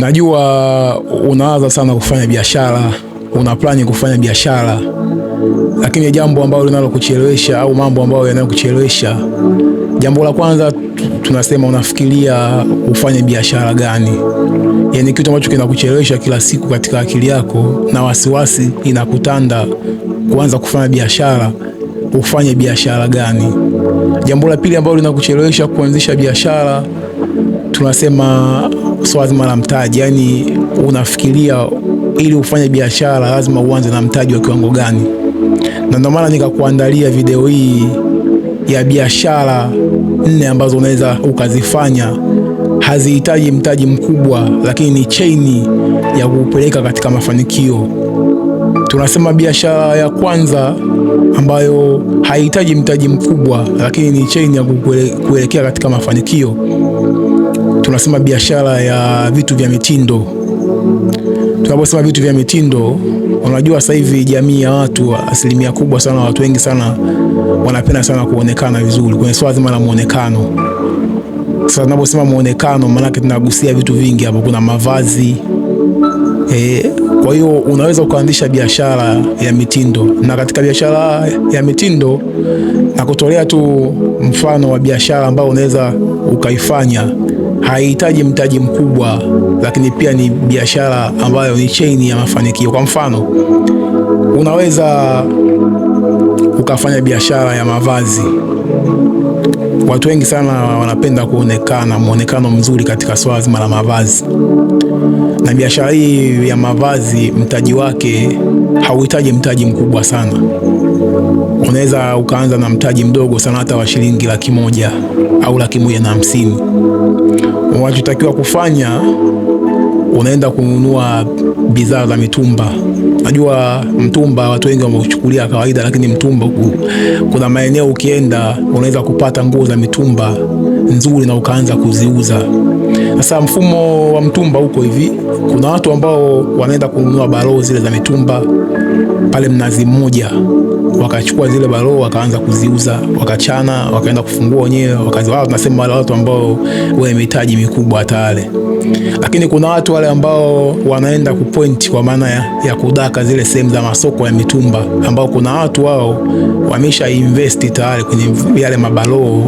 Najua unawaza sana kufanya biashara, una plani kufanya biashara, lakini jambo ambalo linalokuchelewesha au mambo ambayo yanayokuchelewesha, jambo la kwanza tunasema unafikiria ufanye biashara gani? Yaani kitu ambacho kinakuchelewesha kila siku katika akili yako na wasiwasi inakutanda kuanza kufanya biashara, ufanye biashara gani? Jambo la pili ambalo linakuchelewesha kuanzisha biashara tunasema swala zima la mtaji. Yaani unafikiria ili ufanye biashara lazima uanze na mtaji wa kiwango gani? Na ndio maana nikakuandalia video hii ya biashara 4 ambazo unaweza ukazifanya, hazihitaji mtaji mkubwa, lakini ni chaini ya kupeleka katika mafanikio. Tunasema biashara ya kwanza ambayo haihitaji mtaji mkubwa, lakini ni chaini ya kuelekea katika mafanikio, tunasema biashara ya vitu vya mitindo. Tunaposema vitu vya mitindo, unajua sasa hivi jamii ya watu, asilimia kubwa sana, watu wengi sana wanapenda sana kuonekana vizuri kwenye swala zima la muonekano. Sasa tunaposema muonekano, maana yake tunagusia vitu vingi hapo. Kuna mavazi, kwa hiyo unaweza ukaanzisha biashara ya mitindo. Na katika biashara ya mitindo na kutolea tu mfano wa biashara ambao unaweza ukaifanya, haihitaji mtaji mkubwa, lakini pia ni biashara ambayo ni chain ya mafanikio. Kwa mfano, unaweza ukafanya biashara ya mavazi. Watu wengi sana wanapenda kuonekana muonekano mzuri katika swala zima la mavazi, na biashara hii ya mavazi mtaji wake hauhitaji mtaji mkubwa sana. Unaweza ukaanza na mtaji mdogo sana, hata wa shilingi 100,000 au 150,000. Unachotakiwa kufanya, unaenda kununua bidhaa za mitumba. Najua mtumba watu wengi wameuchukulia kawaida, lakini mtumba kuna maeneo ukienda unaweza kupata nguo za mitumba nzuri na ukaanza kuziuza. Sasa mfumo wa mtumba huko hivi, kuna watu ambao wanaenda kununua baroo zile za mitumba pale Mnazi Mmoja, wakachukua zile baroo wakaanza kuziuza, wakachana, wakaenda kufungua wenyewe, wao tunasema wale watu ambao wana mitaji mikubwa tayari. Lakini kuna watu wale ambao wanaenda kupoint, kwa maana ya kudaka zile sehemu za masoko ya mitumba, ambao kuna watu wao wamesha invest tayari kwenye yale mabaroo,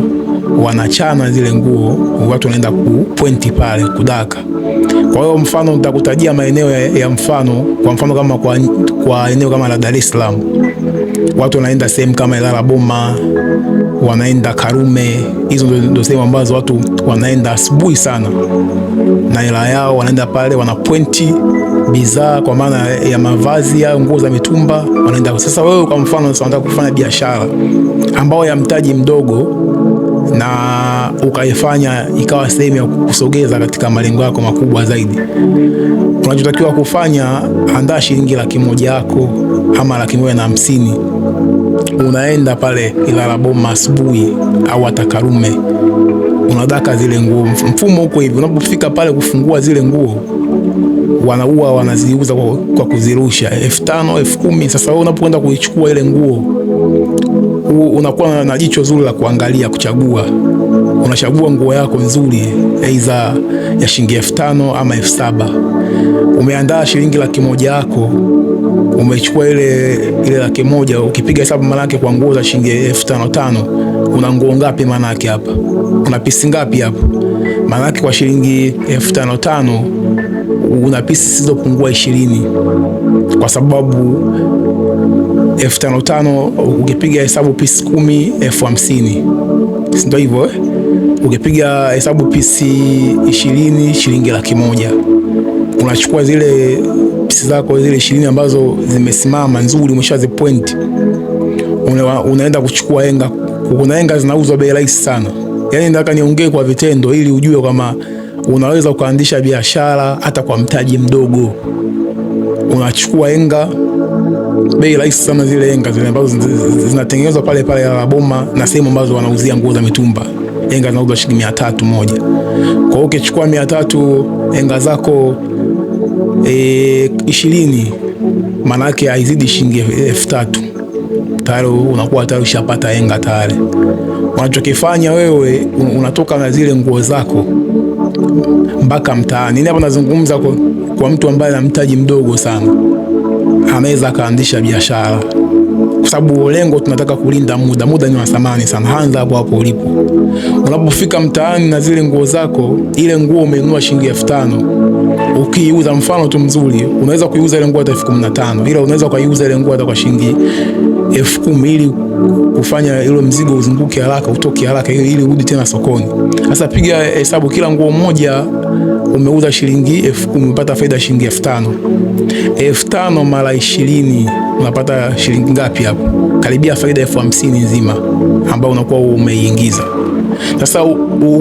wanachana zile nguo, watu wanaenda kupoint pale kudaka. Kwa hiyo mfano nitakutajia maeneo ya mfano. Kwa mfano kama kwa eneo kama la Dar es Salaam, watu wanaenda sehemu kama Ilala Boma, wanaenda Karume. Hizo ndio sehemu ambazo watu wanaenda asubuhi sana na hela yao, wanaenda pale wanapointi bidhaa kwa maana ya mavazi au nguo za mitumba, wanaenda. Sasa wewe kwa mfano unataka kufanya biashara ambayo ya mtaji mdogo na ukaifanya ikawa sehemu ya kusogeza katika malengo yako makubwa zaidi, unachotakiwa kufanya, andaa shilingi 100,000 yako ama 150,000. Unaenda pale Ilala Boma asubuhi au hata Karume, unadaka zile nguo. Mfumo huko hivi, unapofika pale kufungua zile nguo, wanaziuza kwa kuzirusha 5,000, 10,000. Sasa wewe unapoenda kuichukua ile nguo, unakuwa na jicho zuri la kuangalia, kuchagua. Unachagua nguo yako nzuri, aidha ya shilingi 5,000 ama 7,000. Umeandaa shilingi 100,000 yako, umechukua ile 100,000. Ukipiga hesabu maana yake kwa nguo za shilingi 5,500, una nguo ngapi maana yake hapa? Una pisi ngapi hapa? Maana yake kwa shilingi 5,500 una pisi zisizopungua 20, kwa sababu 5,500 ukipiga hesabu pisi 10, 50,000. Ndio hivyo Ukipiga hesabu pisi 20, shilingi 100,000. Unachukua zile pisi zako zile 20 ambazo zimesimama nzuri, umeshazipoint, unaenda kuchukua henga. Kuna henga zinauzwa bei rahisi sana. Yaani nataka niongee kwa vitendo ili ujue kama unaweza ukaanzisha biashara hata kwa mtaji mdogo. Unachukua henga bei rahisi sana, zile henga zile ambazo zinatengenezwa pale pale Ilala Boma na sehemu ambazo wanauzia nguo za mitumba. Henga zinauzwa shilingi 300 moja. Kwa hiyo ukichukua 300 henga zako 20, maana yake haizidi shilingi 3,000. Tayari unakuwa tayari ushapata henga tayari. Unachokifanya wewe, unatoka na zile nguo zako mpaka mtaani. Hapa nazungumza kwa mtu ambaye ana mtaji mdogo sana, anaweza akaanzisha biashara, kwa sababu lengo tunataka kulinda muda. Muda ni wa thamani sana. Anza hapo hapo ulipo. Unapofika mtaani na zile nguo zako, ile nguo umenunua shilingi 5,000, ukiuza, mfano tu mzuri, unaweza kuiuza ile nguo hata 15,000, ila unaweza kuiuza ile nguo hata kwa shilingi 10,000 ili kufanya ile mzigo uzunguke haraka, utoke haraka, ili urudi tena sokoni. Sasa piga hesabu, kila nguo moja umeuza shilingi 10,000, umepata faida shilingi 5,000. 5,000 mara 20 unapata shilingi ngapi hapo? Karibia faida 50,000 nzima ambayo unakuwa umeingiza. Sasa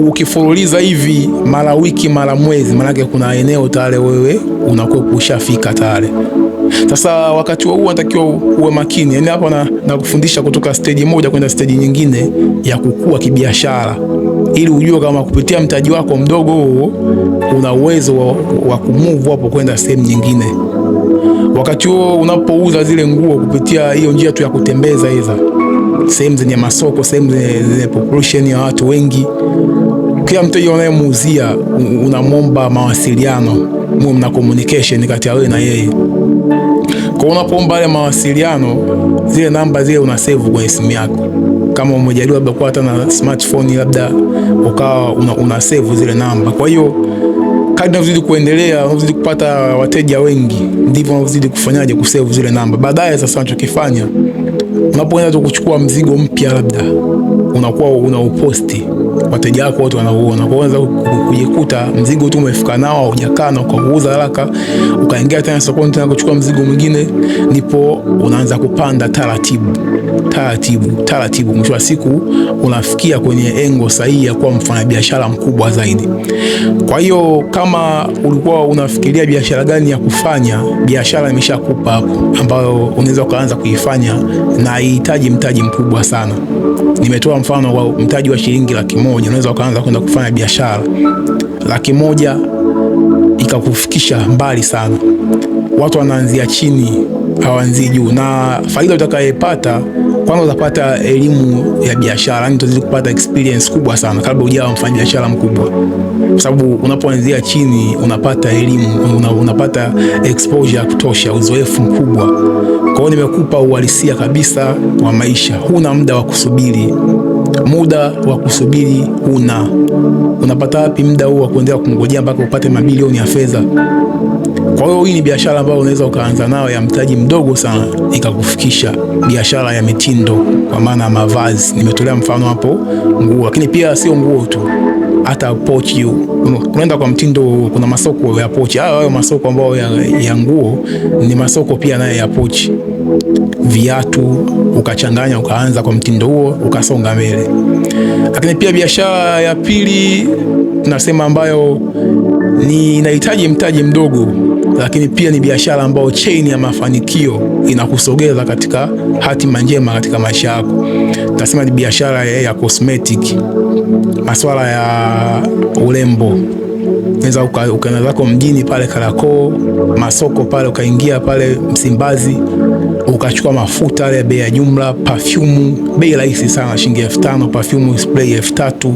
ukifululiza hivi mara wiki mara mwezi, maana kuna eneo tayari wewe unakuwa ushafika tayari. Sasa wakati huu unatakiwa uwe makini. Yani hapa na kufundisha kutoka stage moja kwenda stage nyingine ya kukua kibiashara, ili ujue kama kupitia mtaji wako mdogo huo una uwezo wa kumove hapo kwenda sehemu nyingine. Wakati huo unapouza zile nguo kupitia hiyo njia tu ya kutembeza hizo sehemu zenye masoko, sehemu zenye population ya watu wengi, kila mteja unayemuuzia unamwomba mawasiliano, mna communication kati ya wewe na yeye. Kwa unapoomba ile mawasiliano, zile namba zile una save kwenye simu yako. Kama umejaliwa labda kwa hata na smartphone, labda ukawa una save zile namba. Kwa hiyo kadri unazidi kuendelea, unazidi kupata wateja wengi, ndivyo unazidi kufanyaje kusave zile namba. Baadaye sasa unachokifanya, unapoenda tu kuchukua mzigo mpya, labda unakuwa unauposti, wateja wako wote wanauona. Kwa hiyo kujikuta mzigo tu umefika nao, hujakaa na ukauza haraka, ukaingia tena sokoni tena kuchukua mzigo mwingine, ndipo unaanza kupanda taratibu, mwisho wa siku unafikia kwenye engo sahihi ya kuwa mfanyabiashara mkubwa zaidi. Kwa hiyo kama ulikuwa unafikiria biashara gani ya kufanya, biashara imeshakupa hapo ambayo unaweza kuanza kuifanya, na haihitaji mtaji mkubwa sana. Nimetoa mfano wa mtaji wa shilingi 100,000, unaweza ukaanza kwenda kufanya biashara. 100,000 ikakufikisha mbali sana. Watu wanaanzia chini, hawaanzii juu, na faida utakayopata, kwanza utapata elimu ya biashara, yani utazidi kupata experience kubwa sana kabla hujawa mfanyabiashara mkubwa, kwa sababu unapoanzia chini unapata elimu, unapata exposure ya kutosha, uzoefu mkubwa. Kwa hiyo nimekupa uhalisia kabisa wa maisha. Huna muda wa kusubiri, unapata wapi muda huu wa kuendelea kungojea mpaka upate mabilioni ya fedha? Kwa hiyo hii ni biashara ambayo unaweza ukaanza nayo ya mtaji mdogo sana, ikakufikisha. Biashara ya mitindo, kwa maana mavazi, nimetolea mfano hapo nguo, lakini pia sio nguo tu, hata pochi. Unaenda kwa mtindo, kuna masoko ya pochi. Hayo masoko ambayo ya nguo ni masoko pia naye ya pochi, viatu, ukachanganya ukaanza kwa mtindo huo, ukasonga mbele. Lakini pia biashara ya pili tunasema ambayo ni inahitaji mtaji mdogo, lakini pia ni biashara ambayo chain ya mafanikio inakusogeza katika hatima njema katika maisha yako. Tunasema ni biashara ya cosmetic, masuala ya urembo. Unaweza ukaenda zako mjini pale Kariakoo, masoko pale, ukaingia pale Msimbazi, ukachukua mafuta ya bei ya jumla, perfume bei rahisi sana, shilingi 5,000, perfume spray 3,000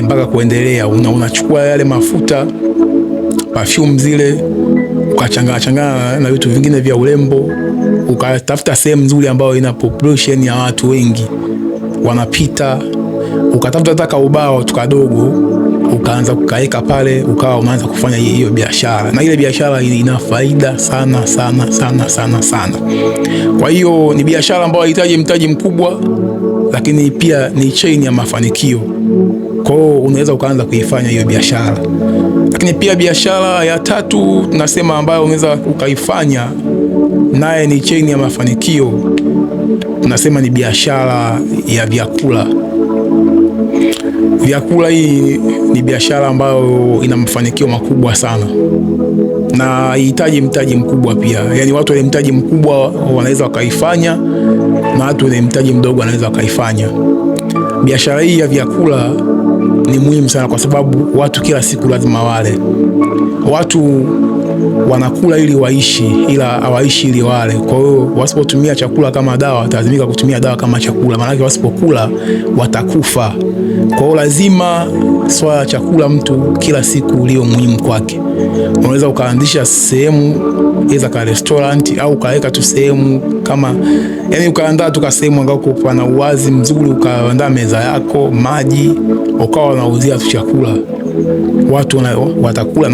mpaka kuendelea. Unachukua yale mafuta, perfume zile, ukachanganya na vitu vingine vya urembo, ukatafuta sehemu nzuri ambayo ina population ya watu wengi wanapita, ukatafuta hata ubao tukadogo, ukaanza kukaeka pale, ukawa unaanza kufanya hiyo biashara, na ile biashara ina faida sana sana sana sana sana. Kwa hiyo ni biashara ambayo inahitaji mtaji mkubwa, lakini pia ni chain ya mafanikio. Kwa hiyo unaweza ukaanza kuifanya hiyo biashara. Lakini pia biashara ya tatu tunasema ambayo unaweza ukaifanya, naye ni chain ya mafanikio, tunasema ni biashara ya vyakula. Vyakula hii ni biashara ambayo ina mafanikio makubwa sana na haihitaji mtaji mkubwa pia. Yani watu wenye mtaji mkubwa wanaweza wakaifanya, na watu wenye mtaji mdogo wanaweza wakaifanya. Biashara hii ya vyakula ni muhimu sana, kwa sababu watu kila siku lazima wale. Watu wanakula ili waishi, ila hawaishi ili wale. Kwa hiyo wasipotumia chakula kama dawa, watalazimika kutumia dawa kama chakula, maana wasipokula watakufa. Kwa hiyo lazima swala chakula mtu kila siku lio muhimu kwake. Unaweza ukaanzisha sehemu iza ka restaurant, au ukaweka tu sehemu kama, yani ukaandaa tu sehemu ambako pana uwazi mzuri, ukaandaa meza yako, maji, ukawa unauzia tu chakula. Watu watakula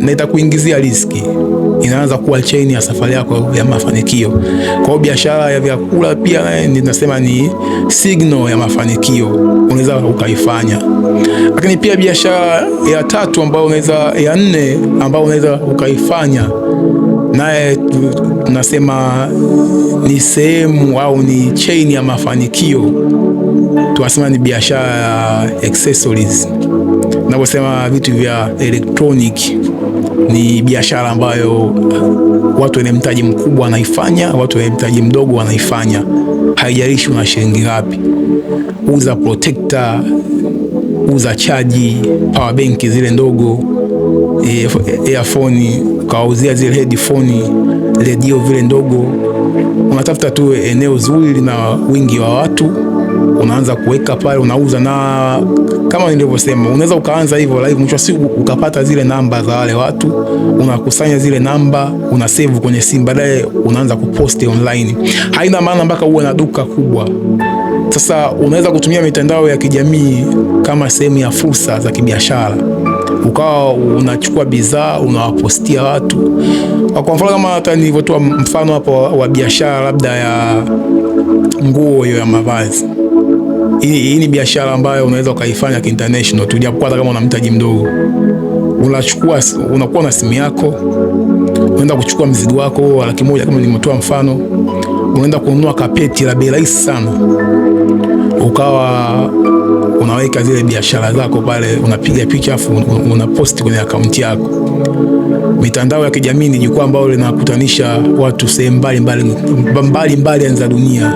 na itakuingizia riziki. Inaanza kuwa chain ya safari yako ya mafanikio. Kwa hiyo biashara ya vyakula pia ninasema ni signal ya mafanikio, unaweza ukaifanya. Lakini pia biashara ya tatu ya nne ambayo unaweza ukaifanya, naye tunasema ni sehemu au ni chain ya mafanikio, tunasema ni biashara ya accessories. Naposema vitu vya electronic, ni biashara ambayo watu wenye mtaji mkubwa wanaifanya, watu wenye mtaji mdogo wanaifanya. Haijalishi una shilingi ngapi. Uza protector, uza chaji, power bank zile ndogo, earphone, ukauzia zile headphone, radio vile ndogo. Unatafuta tu eneo zuri na wingi wa watu, unaanza kuweka pale, unauza. Na kama nilivyosema, unaweza ukaanza hivyo live, mwisho siku ukapata zile namba za wale watu, unakusanya zile namba, una save kwenye simu, baadaye unaanza kuposti online. Haina maana mpaka uwe na duka kubwa. Sasa unaweza kutumia mitandao ya kijamii kama sehemu ya fursa za kibiashara, ukawa unachukua bidhaa unawapostia watu. Kwa mfano kama hata nilivyotoa mfano hapo wa biashara labda ya nguo hiyo ya mavazi. Hii ni biashara ambayo unaweza ukaifanya international tu, japokuwa kama una mtaji mdogo. Unakuwa na simu yako, unaenda kuchukua mzigo wako wa $100,000 kama nimetoa mfano, unaenda kununua kapeti la bei rahisi sana, ukawa unaweka zile biashara zako pale, unapiga picha afu unaposti kwenye akaunti yako. Mitandao ya kijamii ni jukwaa ambalo linakutanisha watu sehemu mbalimbali za dunia,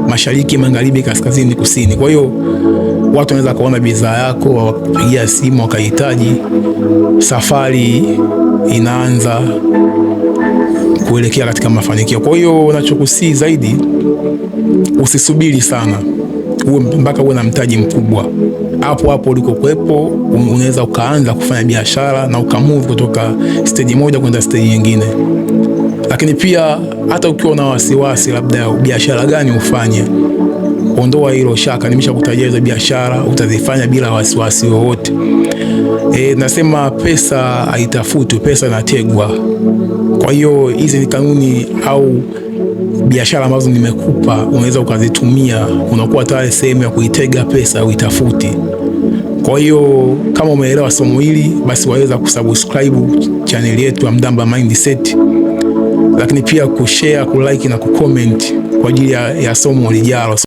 mashariki, magharibi, kaskazini, kusini. Kwa hiyo watu wanaweza kuona bidhaa yako, wakupigia simu, wakahitaji. Safari inaanza kuelekea katika mafanikio. Kwa hiyo unachokusii zaidi, usisubiri sana mpaka uwe na mtaji mkubwa. Hapo ulikokuepo unaweza ukaanza kufanya biashara na ukamove kutoka stage moja kwenda stage nyingine. Lakini pia hata ukiwa na wasiwasi labda biashara gani ufanye, ondoa hilo shaka. Nimeshakutajia hizo biashara utazifanya bila wasiwasi wowote. Nasema pesa haitafutwi, pesa inategwa. Kwa hiyo hizi ni kanuni au biashara ambazo nimekupa, unaweza ukazitumia, unakuwa tayari sehemu ya kuitega pesa uitafuti. Kwa hiyo kama umeelewa somo hili, basi waweza kusubscribe channel yetu ya Mdamba Mindset, lakini pia kushare, kulike na kucomment kwa ajili ya somo lijalo.